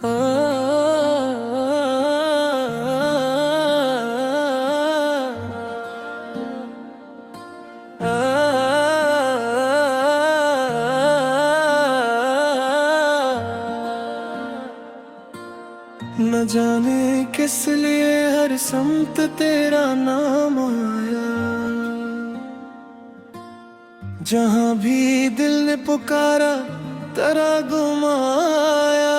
न जाने किस लिए हर समत तेरा नाम आया, जहां भी दिल ने पुकारा तेरा घुमाया।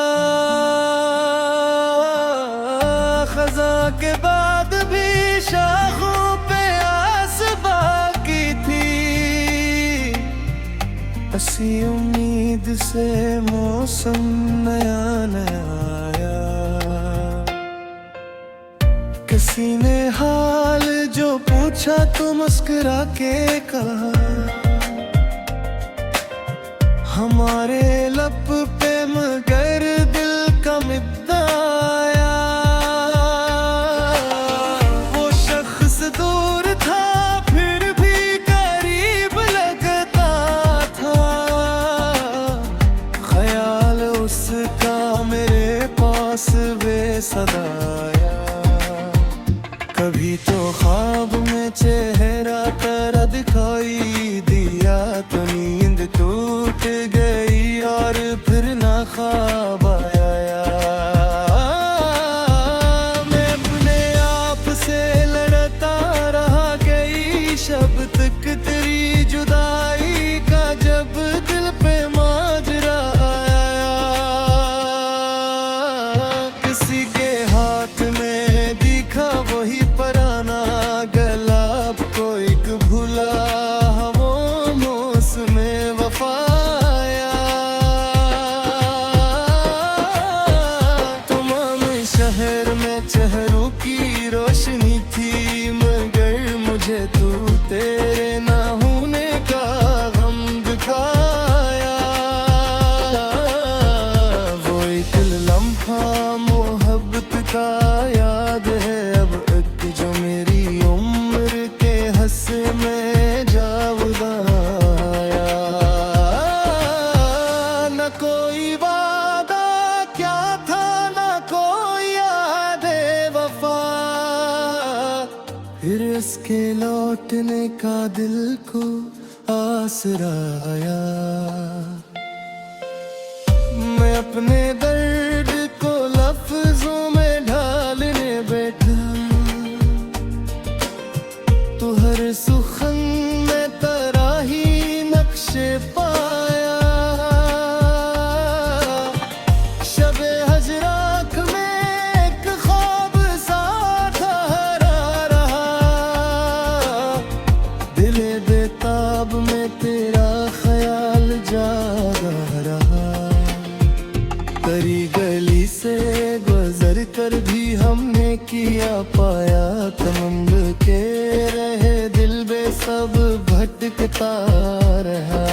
खजा के बाद भी शाखों पे आस बाकी थी, हसी उम्मीद से मौसम नया नया आया। किसी ने हाल जो पूछा तो मुस्कुरा के कहा, हमारे लब पे मगर दिल का मित्ता आया। वो शख्स दूर था फिर भी करीब लगता था, ख्याल उसका मेरे पास बेसदा आया। कभी तो ख्वाब में चेहरा तेरा दिखाई दिया, तो नींद टूट गई और फिर ना ख्वाब आया। मैं अपने आप से लड़ता रहा कई शब तक, तेरी जुदाई का जब दिल पे माजरा आया। किसी के हाथ में दिखा वही पराना गुलाब, कोई भूला हवों मौसमे वफाया। तमाम शहर में चेहरों की रोशनी थी, मगर मुझे तू तेरे ना होने का गम दिखाया। वो एक लम्हा मोहब्बत का याद है अब तक, जो मेरी उम्र के हंसे में जावदा आया। न कोई वादा क्या था, न कोई यादे वफा, फिर इसके लौटने का दिल को आसरा आया। मैं अपने दर्द को लफ्जों में ढालने बैठा, तू हर सुखन में तेरा ही नक्शे पाया। शबे हजरात में एक ख्वाब सा ठहरा रहा, दिले बेताब में तेरा ख्याल जागा रहा। तेरी गली से गुजर कर भी हमने किया पाया, तमंग के रहे दिल बेसब भटकता रहा।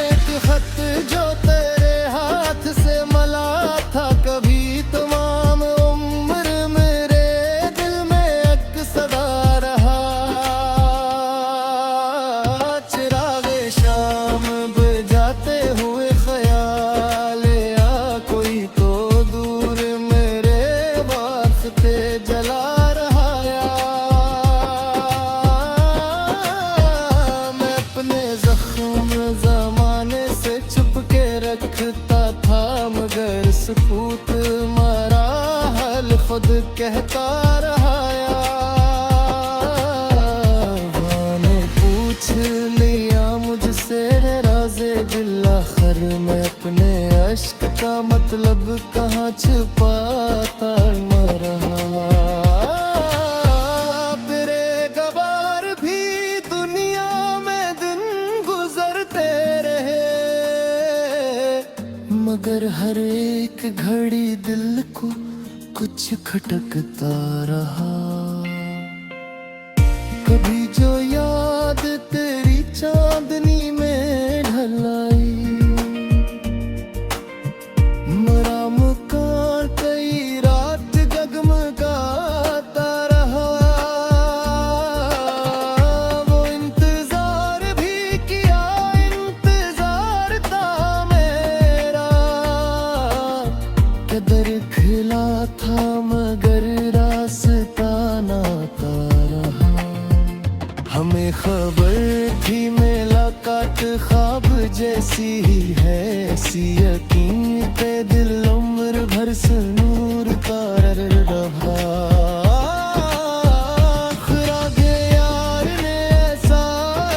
एक खत जो तेरे हाथ से मला था, कभी तमाम उम्र मेरे दिल में एक सदा रहा। चिरागे शाम बुझाते हुए ख्याल आ, कोई तो दूर मेरे वास्ते जला रहा। मैं अपने जख्म जमाने से छुप के रखता था, मगर सुकूत मारा हाल खुद कहता रहा। मैंने पूछ लिया मुझसे राज़े दिल, आखिर मैं अपने अश्क का मतलब कहाँ छुपाता मरा। तेरे गवार भी दुनिया में दिन गुजरते रहे, मगर हर एक घड़ी दिल को कुछ खटकता रहा। कभी जो याद तेरी चांदनी में ढलाई, मरा मुकान कई रात जगमगाता रहा। वो इंतजार भी किया, इंतजार था मेरा, आता रहा। हमें खबर थी मुलाकात ख्वाब जैसी ही है, ऐसी यकीन पे दिल उम्र भर से नूर का रहा। खुरागे यार ने ऐसा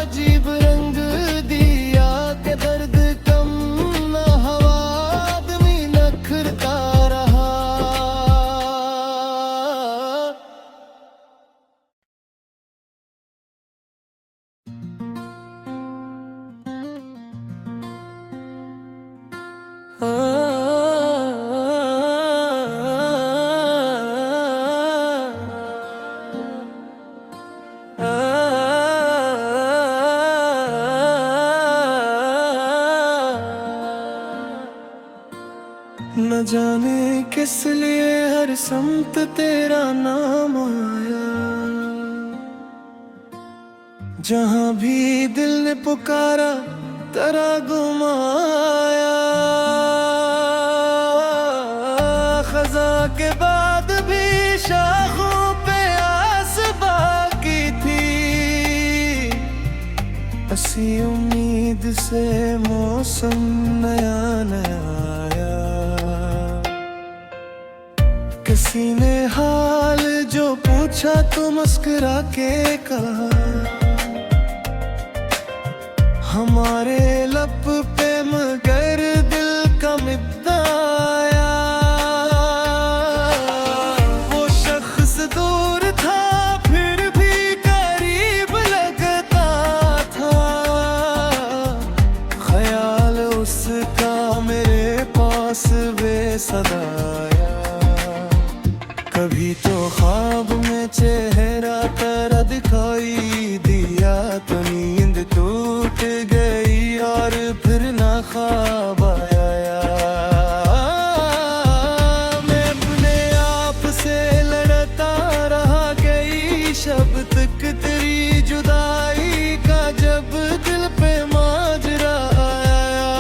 अजीब रंग दिया कि दर्द कम न हवा आदमी नखरता रहा। न जाने किस लिए हर समत तेरा नाम आया, जहां भी दिल ने पुकारा तेरा घुमाया। खजा के बाद भी शाखों पे आस बाकी थी, ऐसी उम्मीद से मौसम नया नया आया। किसी ने हाल जो पूछा तो मुस्कुरा के कहा, हमारे लब पे मगर दिल का मिद्दा आया। वो शख्स दूर था फिर भी करीब लगता था, ख्याल उसका मेरे पास बेसदा आया। कभी तो ख्वाब में चेहरा तेरा दिखाई दिया, तो नींद टूट गई और फिर ना ख्वाब आया। मैं अपने आप से लड़ता रहा कई शब तक, तेरी जुदाई का जब दिल पे माजरा आया।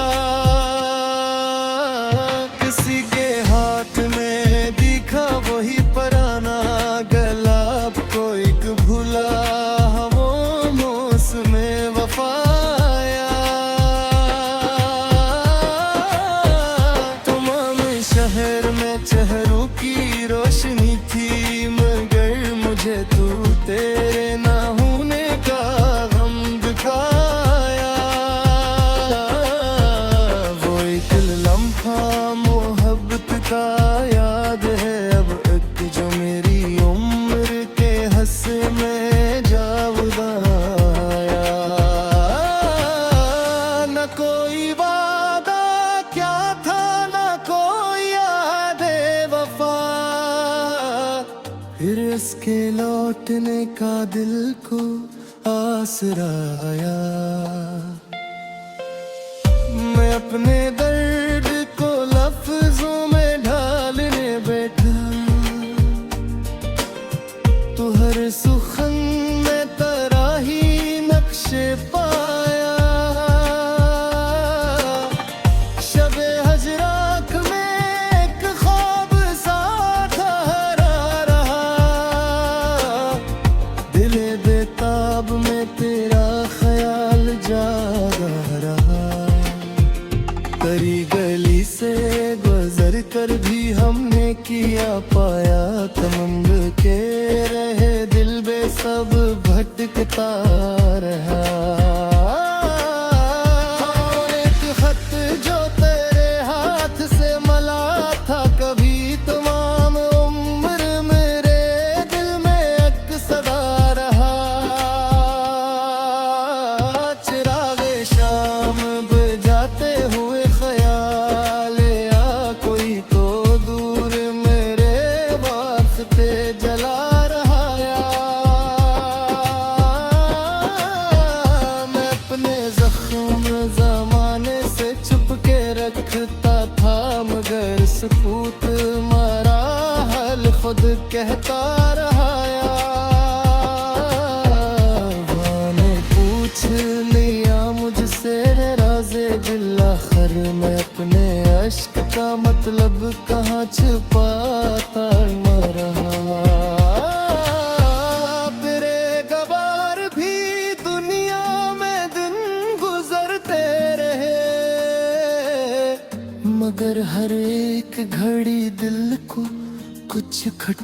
किसी के हाथ में दिखा वही पराना गलाब, कोई भूला में वफाया। तमाम शहर में चेहरों की रोशनी थी, मगर मुझे तू तेरे ना होने का गम दिखाया। वो एक लम्हा मोहब्बत का याद है अब एक, जो मेरी उम्र के हंसे में जावदा। कोई वादा क्या था ना कोई यादे वफा, फिर इसके लौटने का दिल को आसरा आया। मैं अपने दर्द को लफ्जों में ढालने बैठा, तो हर सुखन में तेरा ही नक्शे पाया। बेताब में तेरा ख्याल जागा रहा, तेरी गली से गुजर कर भी हमने किया पाया। तमंग के रहे दिल बेसब भटकता रहा। एक खत जो तेरे हाथ से मला था, कभी तमाम उम्र मेरे दिल में एक सदा रहा। चिरागे शाम बुझाते हुए ख्याल आ, कोई तो दूर मेरे वास्ते जला रहा।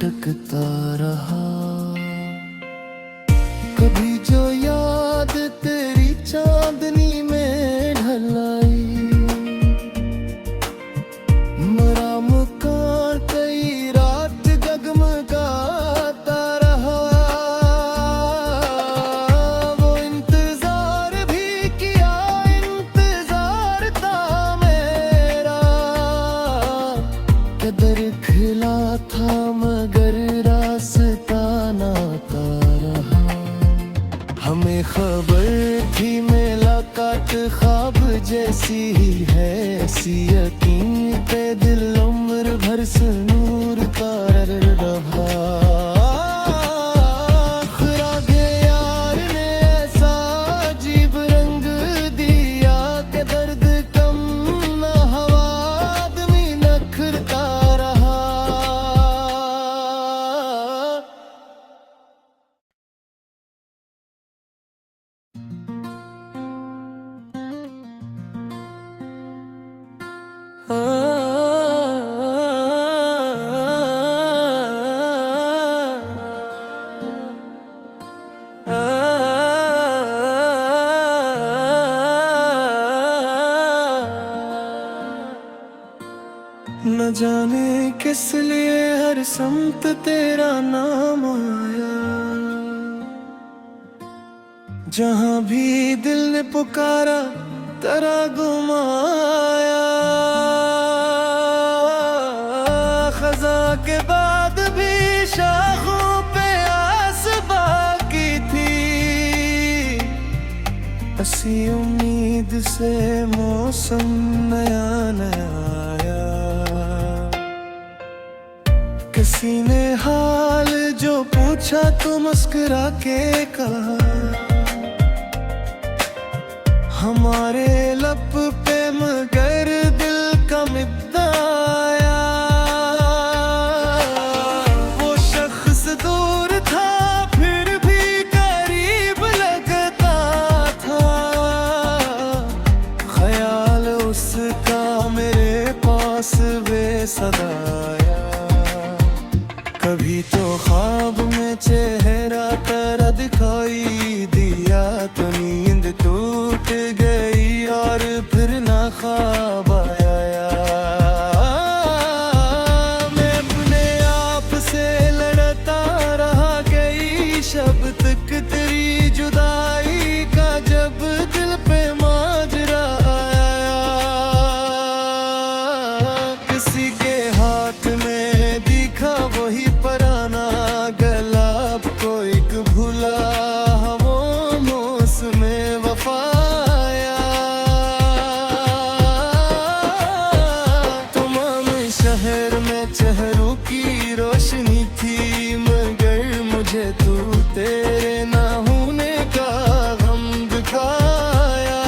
सकता रहा। कभी जो याद तेरी चांदनी में ढल आई, मरा मकान कई रात जगमगाता रहा। वो इंतजार भी किया, इंतजार था मेरा, कदर खिला था मगर रास्ता ना आता रहा। हमें खबर थी मुलाकात ख्वाब जैसी ही है, ऐसी यकीन पे दिल उम्र भर से नूर का रहा। खुरागे यार ने ऐसा अजीब रंग दिया कि दर्द कम न हवा आदमी नखरता रहा। न जाने किस लिए हर समत तेरा नाम आया, जहां भी दिल ने पुकारा तेरा घुमाया। खजा के बाद भी शाखों पे आस बाकी थी, ऐसी उम्मीद से मौसम नया नया आया। किसी ने हाल जो पूछा तो मुस्कुरा के कहा, हमारे लब पे मगर दिल का मिटाया। वो शख्स दूर था फिर भी करीब लगता था, ख्याल उसका मेरे पास बेसदा आया। कभी तो ख्वाब में चेहरा तेरा दिखाई दिया, तो नींद टूट गई और फिर ना ख्वाब आया। मैं अपने आप से लड़ता रहा कई शब तक, तेरी जुदाई का जब दिल पे माजरा आया। किसी के हाथ में दिखा वही पराना गलाब, कोई भूला हवों मौसमें वफाया। तमाम शहर में चेहरों की रोशनी थी, मगर मुझे तू तेरे ना होने का गम दिखाया।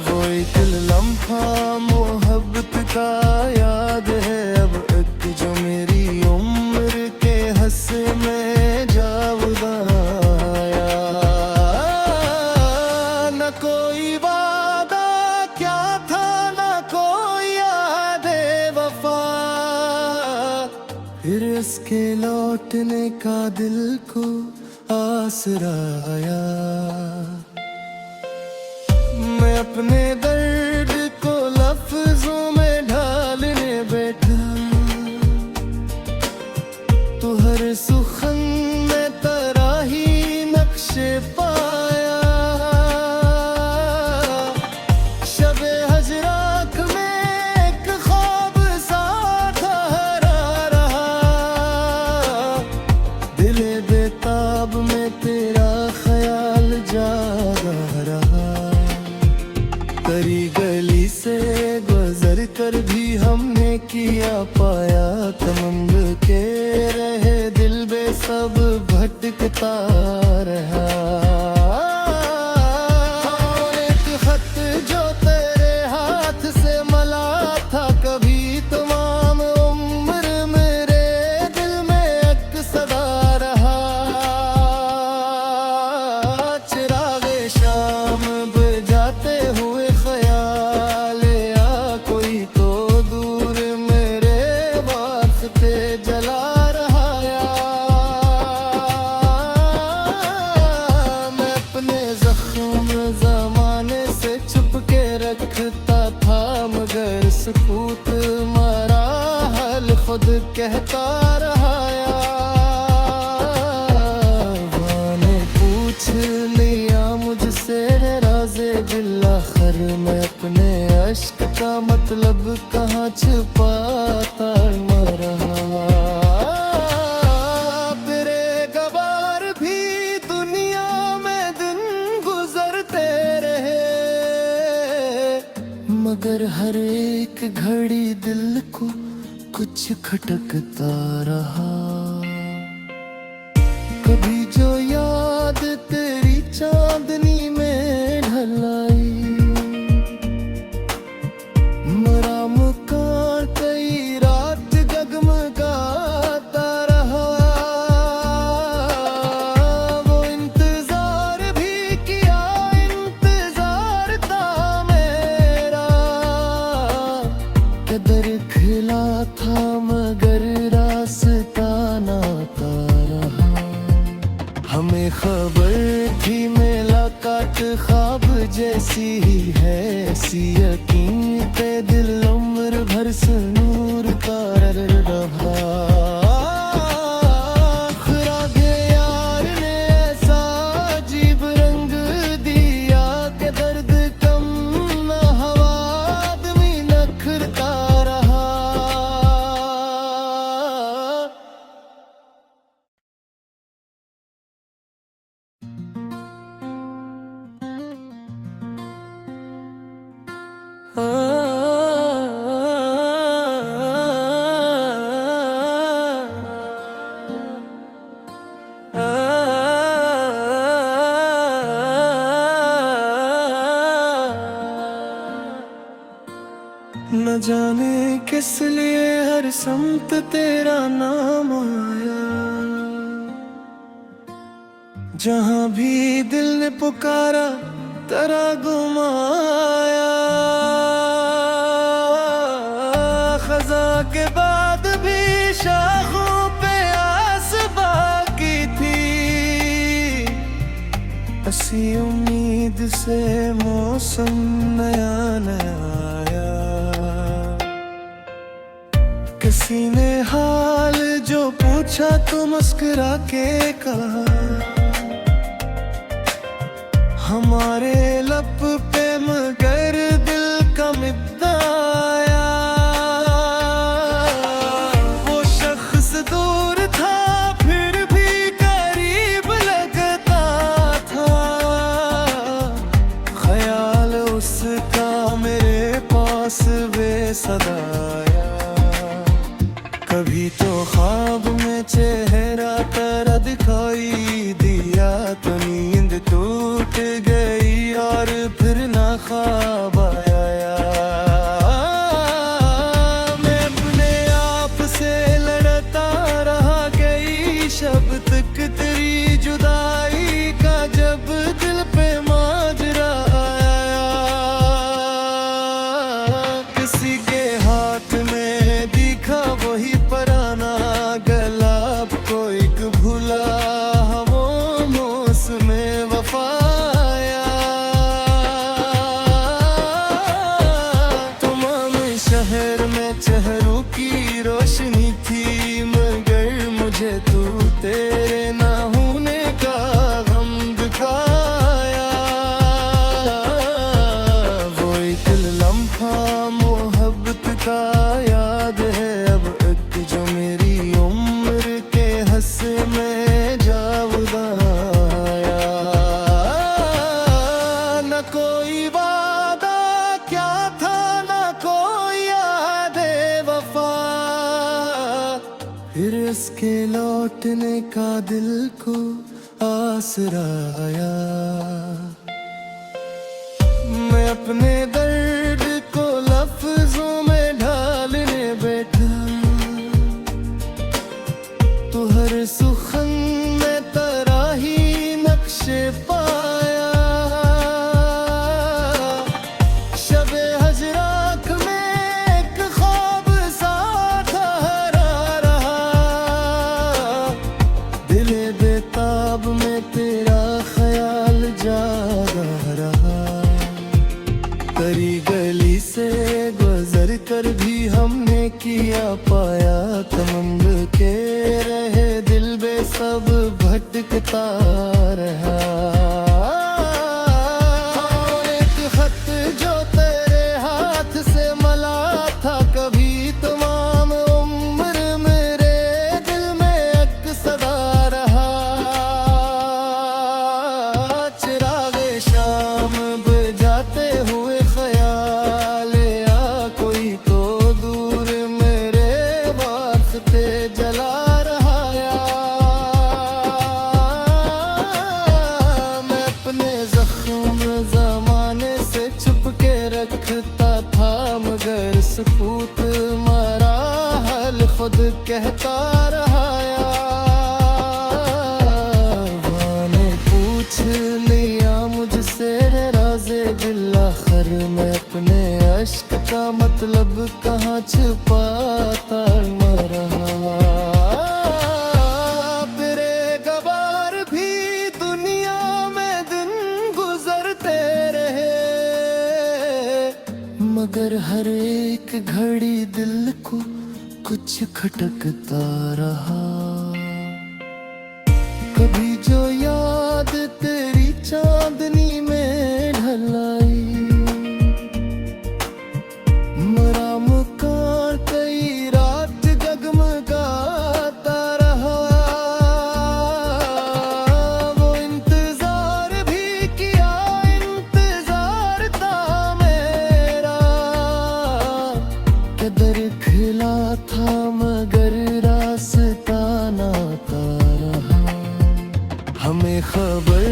वो एक लम्हा मोहब्बत का याद है अब एक, जो मेरी उम्र के हंसे में जावदा आया। न कोई वादा क्या था, न कोई याद वफा, फिर इसके लौटने का दिल को आसरा आया। मैं अपने दर्द को लफ्जों में ढालने बैठा, तो हर सुखन में तेरा ही नक्शे पाया। शबे हजरात में एक ख्वाब सा ठहरा रहा, दिले बेताब में तेरा ख्याल जागा रहा। तेरी गली से गुजर कर भी हमने किया पाया, तमंग के रहे दिल बे सब भटकता रहा। और एक खत जो तेरे हाथ से मला था, कभी तमाम उम्र मेरे दिल में एक सदा रहा। चिरागे शाम बुझाते हुए ख्याल आ, कोई तो दूर मेरे वास्ते कहता रहा ने पूछ लिया मुझसे राज़े दिल आखिर मैं अपने अश्क का मतलब कहाँ छुपाता रहा। तेरे गवार भी दुनिया में दिन गुजरते रहे मगर हर एक घड़ी दिल को कुछ खटकता रहा। कभी जो याद तेरी चांदनी में ढलाई मरा मुकान कई रात जगमगाता रहा। वो इंतजार भी किया इंतजार था मेरा कदर खिला था मगर रास्ता ना था रहा। हमें खबर थी मुलाकात ख्वाब जैसी ही है ऐसी यकीन पे दिल उम्र भर सुनूर का रहा। खुरागे यार ने ऐसा अजीब रंग दिया कि दर्द कम न हवा आदमी नखरता रहा। न जाने किस लिए हर समत तेरा नाम आया जहाँ भी दिल ने पुकारा तेरा घुमाया। खजा के बाद भी शाखों पे आस बाकी थी ऐसी उम्मीद से मौसम नया नया आया। किसी ने हाल जो पूछा तो मुस्कुरा के कहा हमारे लब पे मगर दिल का मिटाया। वो शख्स दूर था फिर भी करीब लगता था ख्याल उसका मेरे पास बेसदाया। कभी तो ख्वाब में चेहरा तेरा दिखाई दिया तो नींद टूट गई और फिर ना ख्वाब आया। मैं अपने आप से लड़ता रहा कई शब तक तेरी जुदाई का जब दिल पे माजरा आया। किसी के हाथ में दिखा वही पराना गला कोई भूला वो मौसमे वफाया। तमाम शहर में चेहरों की रोशनी थी मगर मुझे तू तेरे ना होने का गम दिखाया। वो एक लम्हा मोहब्बत का याद है अब एक जो मेरी उम्र के हंसे में जावदाया। न कोई वादा क्या था न कोई यादे वफा फिर इसके लौटने का दिल को आसरा आया। मैं अपने दर्द को लफ्जों में ढालने बैठा तो हर सुखन में तराही नक्शे पाया। शबे हजरात में एक ख्वाब सा ठहरा रहा दिले बेताब में तेरा ख्याल जागा रहा। करी गली से गुजर कर भी हमने किया पाया तमन्ना भटके रहे दिल बेसब भटकता रहा। एक खत जो तेरे हाथ से मला था कभी तमाम उम्र मेरे दिल में एक सदा रहा। चिरागे शाम बुझाते हुए ख्याल या कोई तो दूर मेरे वास्ते जला रहा या। मैं अपने जख्म जमाने से छुप के रखता था मगर सबूत मारा हाल खुद कहता रहा या। मैंने पूछ लिया मुझसे राज़े दिल आखिर मैं अपने अश्क का मतलब कहाँ छुपाता मरा। तेरे गवार भी दुनिया में दिन गुजरते रहे मगर हर एक घड़ी दिल को कुछ खटकता रहा। कभी जो याद तेरी चांदनी में ढलाई मरा मकान कई रात जगमगाता रहा। वो इंतजार भी किया इंतजार था मेरा कदर खिला था मगर रास्ता ना आता रहा। हमें खबर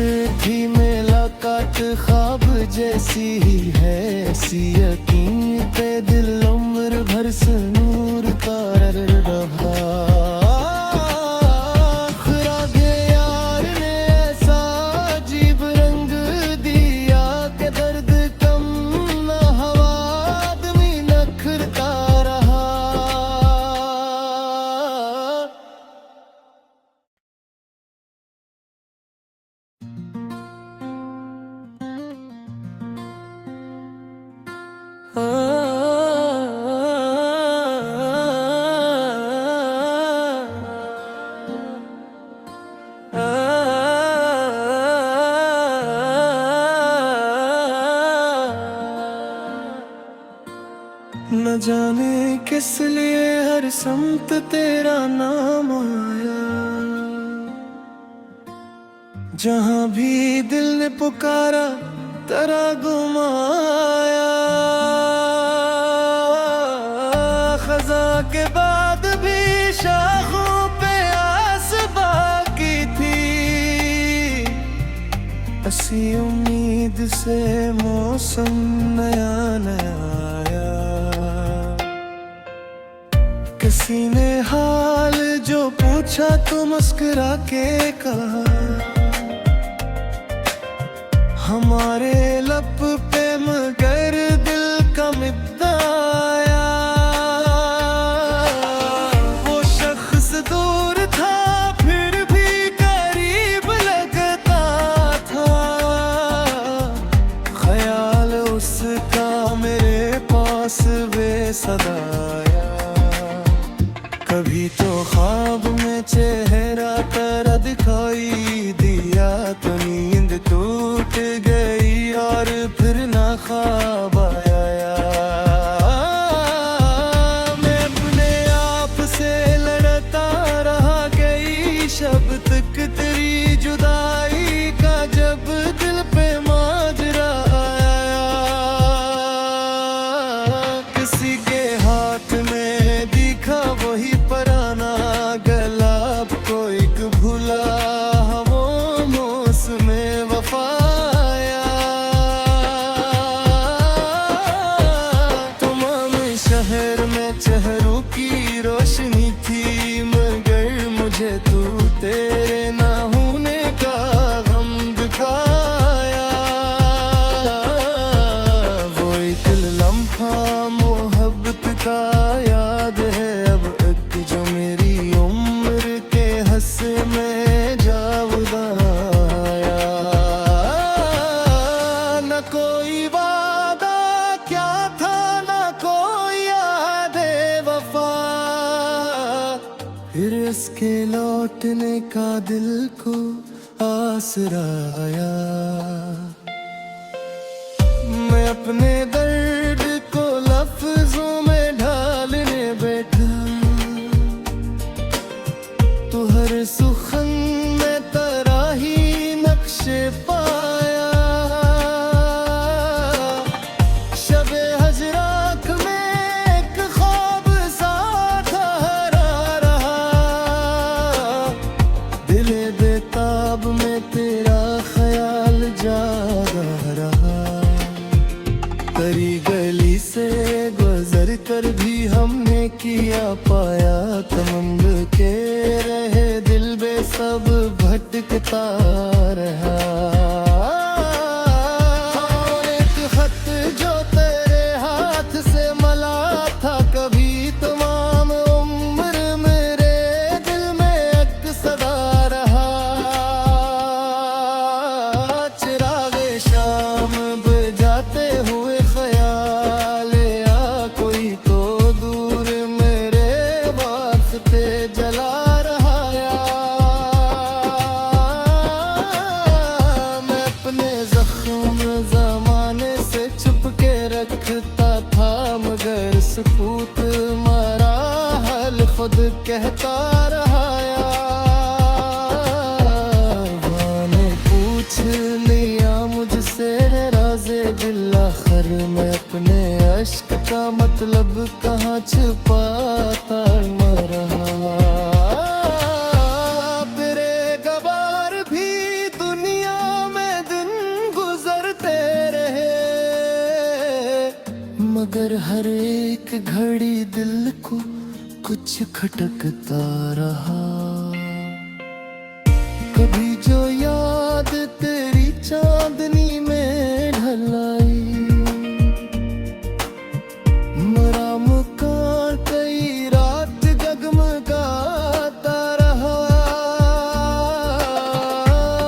थी मुलाकात ख्वाब जैसी ही है सी यकीन पे दिल उम्र भर से नूर का रहा। खुरागे यार ने ऐसा अजीब रंग दिया कि दर्द कम न हवा आदमी नखरता रहा। न जाने किस लिए हर समत तेरा नाम आया। जहां भी दिल ने पुकारा तेरा घुमाया। खजा के बाद भी शाखों पे आस बाकी थी ऐसी उम्मीद से मौसम नया नया आया। किसी ने हाल जो पूछा तो मुस्कुरा के कहा हमारे लब पे मगर दिल का मिदाया। वो शख्स दूर था फिर भी करीब लगता था। ख्याल उसका मेरे पास बेसदाया। कभी तो ख्वाब में चेहरा तेरा दिखाई दिया तो नींद टूट गई और फिर ना ख्वाब आया। मैं अपने आप से लड़ता रहा कई शब तक तेरी जुदाई का जब दिल पे माजरा आया। किसी के हाथ में दिखा वही पुराना गला कोई भूला वो मौसम वफाया। के लौटने का दिल को आसरा आया। मैं अपने दर्द को लफ्जों में ढालने बैठा, तो हर सुखन में तराही नक्शे पाया। शबे हजराख में एक ख्वाब सा ठहरा रहा, दिले बेताब में तेरा ख्याल जागा रहा। तरी गली से गुजर कर भी हमने किया पाया, तमंग के रहे दिल बेसब भटकता रहा। और एक खत जो तेरे हाथ से मला था, कभी तमाम उम्र मेरे दिल में एक सदा रहा। चिरागे शाम बुझाते हुए ख्याल आ, कोई तो दूर मेरे वास्ते जला रहा या। मैं अपने जख्म जमाने से छुप के रखता था, मगर सुकूत मारा हाल खुद कहता रहा या। मैंने पूछ लिया मुझसे राज़े दिल, आखिर मैं अपने अश्क का मतलब कहाँ छुपाता मरा। तेरे गवार भी दुनिया में दिन गुजरते रहे, मगर हर एक घड़ी दिल को कुछ खटकता रहा। कभी जो याद तेरी चांदनी में ढलाई, मरा मुकान कई रात जगमगाता रहा।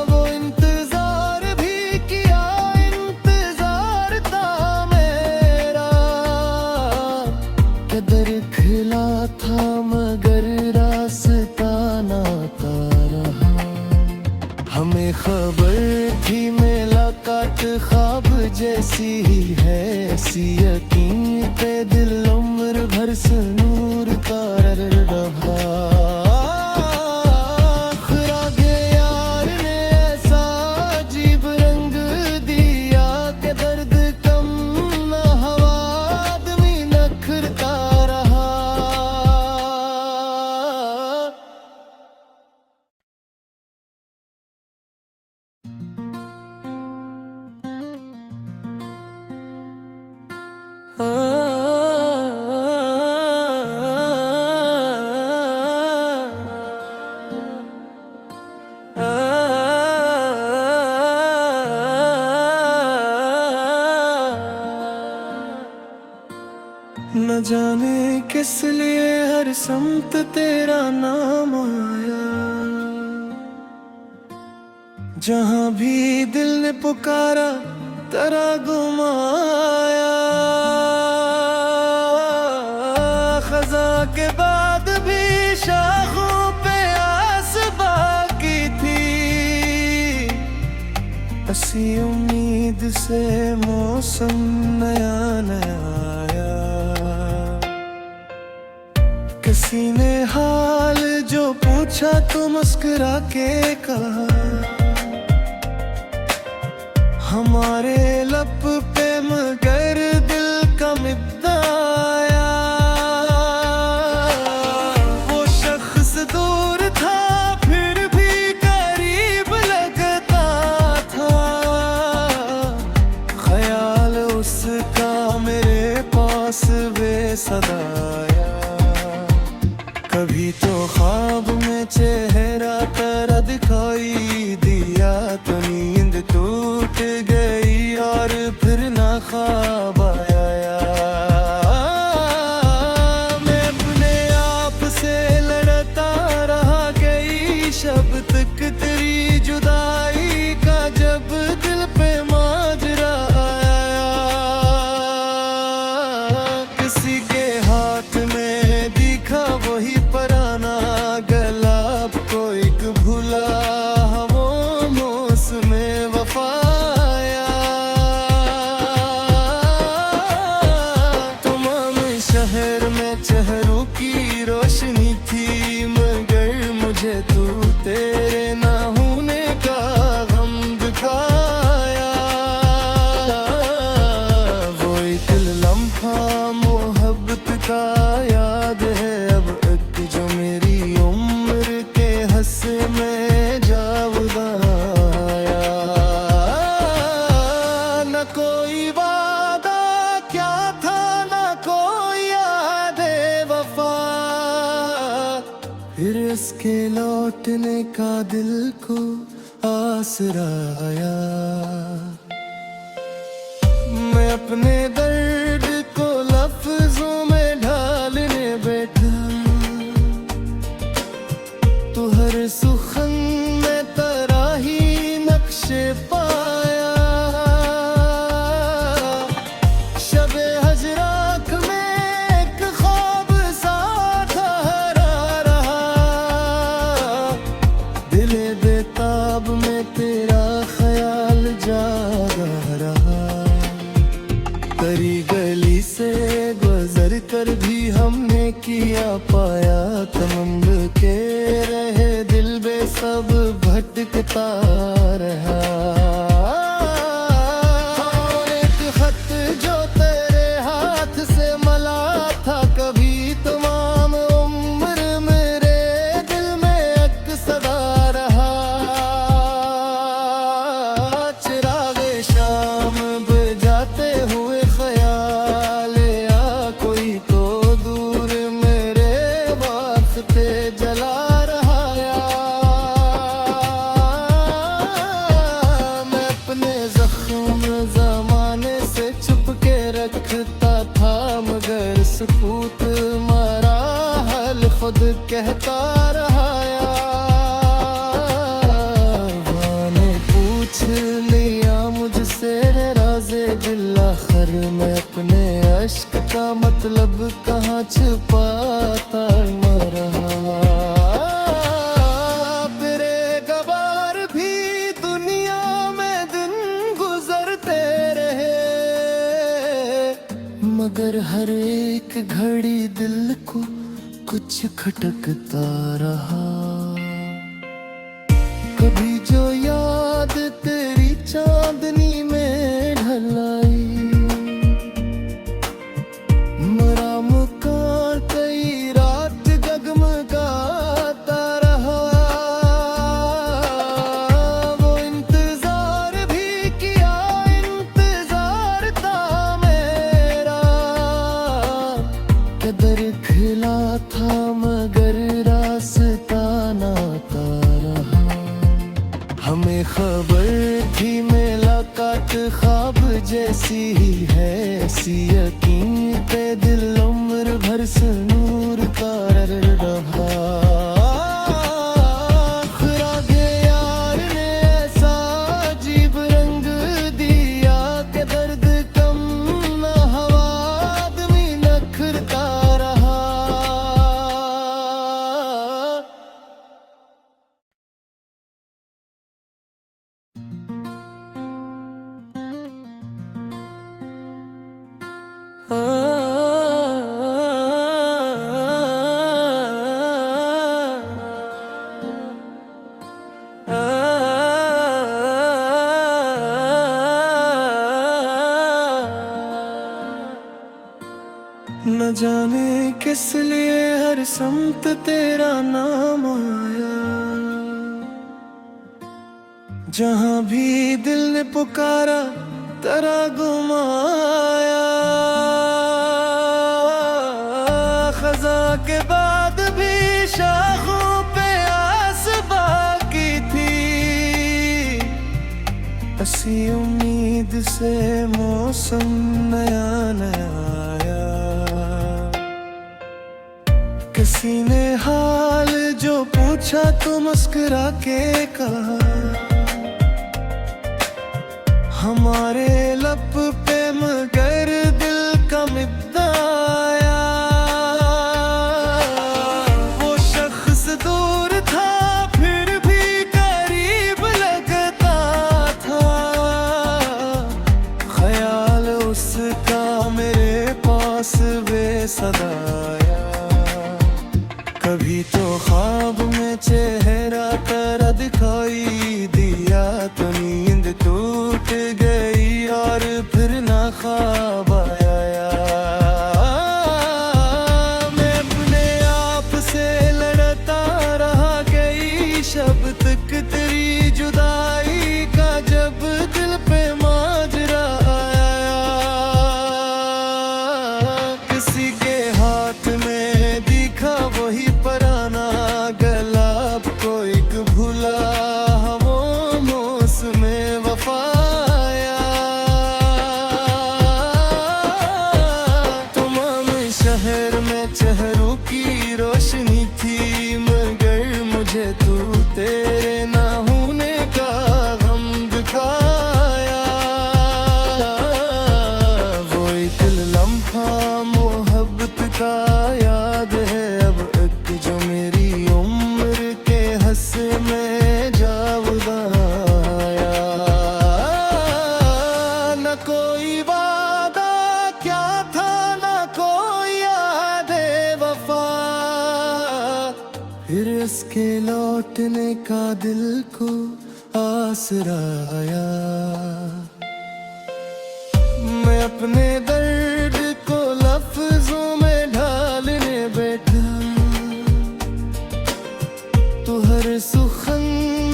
वो इंतजार भी किया, इंतजार था मेरा, कदर खिला था मगर रास्ता नाता रहा। हमें खबर थी मुलाकात ख्वाब जैसी ही है, ऐसी यकीन पे दिल उम्र भर से नूर का रहा। खुरागे यार ने ऐसा अजीब रंग दिया कि दर्द कम न हवा आदमी नखरता रहा। न जाने किस लिए हर समत तेरा नाम आया, जहाँ भी दिल ने पुकारा तेरा घुमाया। खजा के बाद भी शाखों पे आस बाकी थी, ऐसी उम्मीद से मौसम नया नया आया। किसी ने हाल जो पूछा तो मुस्कुरा के कहा, हमारे लब पे मगर दिल का मिदाया। वो शख्स दूर था फिर भी करीब लगता था, ख्याल उसका मेरे पास बेसदाया। कभी तो ख्वाब में चेहरा तेरा दिखाई दिया, तो नींद टूट गई और फिर ना ख्वाब आया। मैं अपने आप से लड़ता रहा कई शब तक, तेरी जुदाई का जब दिल पे माजरा आया। किसी के हाथ में दिखा वही पुराना गला, जिसके लौटने का दिल को आसरा आया। मैं अपने दर्द को लफ्जों में ढालने बैठा, तो हर सुखन में तराही नक्शे पाया। शबे हजरात में एक ख्वाब सा ठहरा रहा, दिले बेताब में तेरा ख्याल जागा रहा। तरी गली से गुजर कर भी हमने किया पाया, तमंग के रहे दिल बेसब भटकता रहा। और एक खत जो तेरे हाथ से मला था, कभी तमाम उम्र मेरे दिल में एक सदा रहा। चिरागे शाम बुझाते हुए ख्याल या कोई तो दूर मेरे वास्ते जला रहा। मैं अपने जख्म जमाने से छुप के रखता था, मगर सुकूत मारा हाल खुद कहता रहा। ने पूछ लिया मुझसे राज़े दिल, आखिर मैं अपने अश्क का मतलब कहाँ छुपाता रहा। तेरे गवार भी दुनिया में दिन गुजरते रहे, मगर हर एक घड़ी दिल को कुछ खटकता रहा। कभी जो याद तेरी चांदनी में ढलाई, मरा मुकान कई रात जगमगाता रहा। वो इंतजार भी किया, इंतजार था मेरा, कदर खिला था मगर रास्ता नाता रहा। हमें खबर थी मुलाकात ख्वाब जैसी ही है, ऐसी यकीन पे दिल उम्र भर से नूर का रहा। खुरागे यार ने ऐसा अजीब रंग दिया कि दर्द कम न हवा आदमी नखरता रहा। न जाने किस लिए हर समत तेरा नाम आया, जहां भी दिल ने पुकारा तेरा घुमाया। खजा के बाद भी शाखों पे आस बाकी थी, ऐसी उम्मीद से मौसम नया नया आया। किसी ने हाल जो पूछा तो मुस्कुरा के कहा, हमारे लब पे मगर दिल का मिदाया। वो शख्स दूर था फिर भी करीब लगता था, ख्याल उसका मेरे पास बेसदाया। कभी तो ख्वाब में चेहरा तेरा दिखाई दिया, तो नींद टूट गई और फिर लौटने का दिल को आसरा आया। मैं अपने दर्द को लफ्जों में ढालने बैठा, तो हर सुखन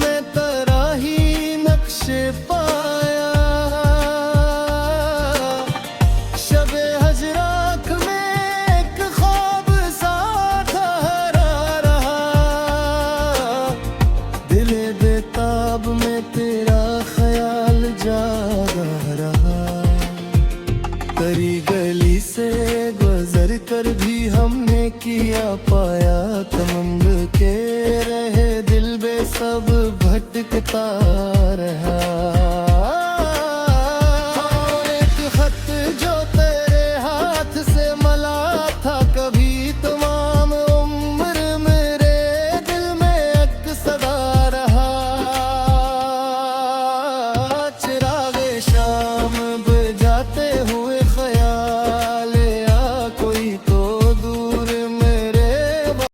में तराही नक्शे पाया। शबे हजरात में एक ख्वाब सा ठहरा रहा, दिले बेताब में तेरा ख्याल जागा रहा। करी गली से गुजर कर भी हमने किया पाया, तमंग के रहे दिल बे सब भटकता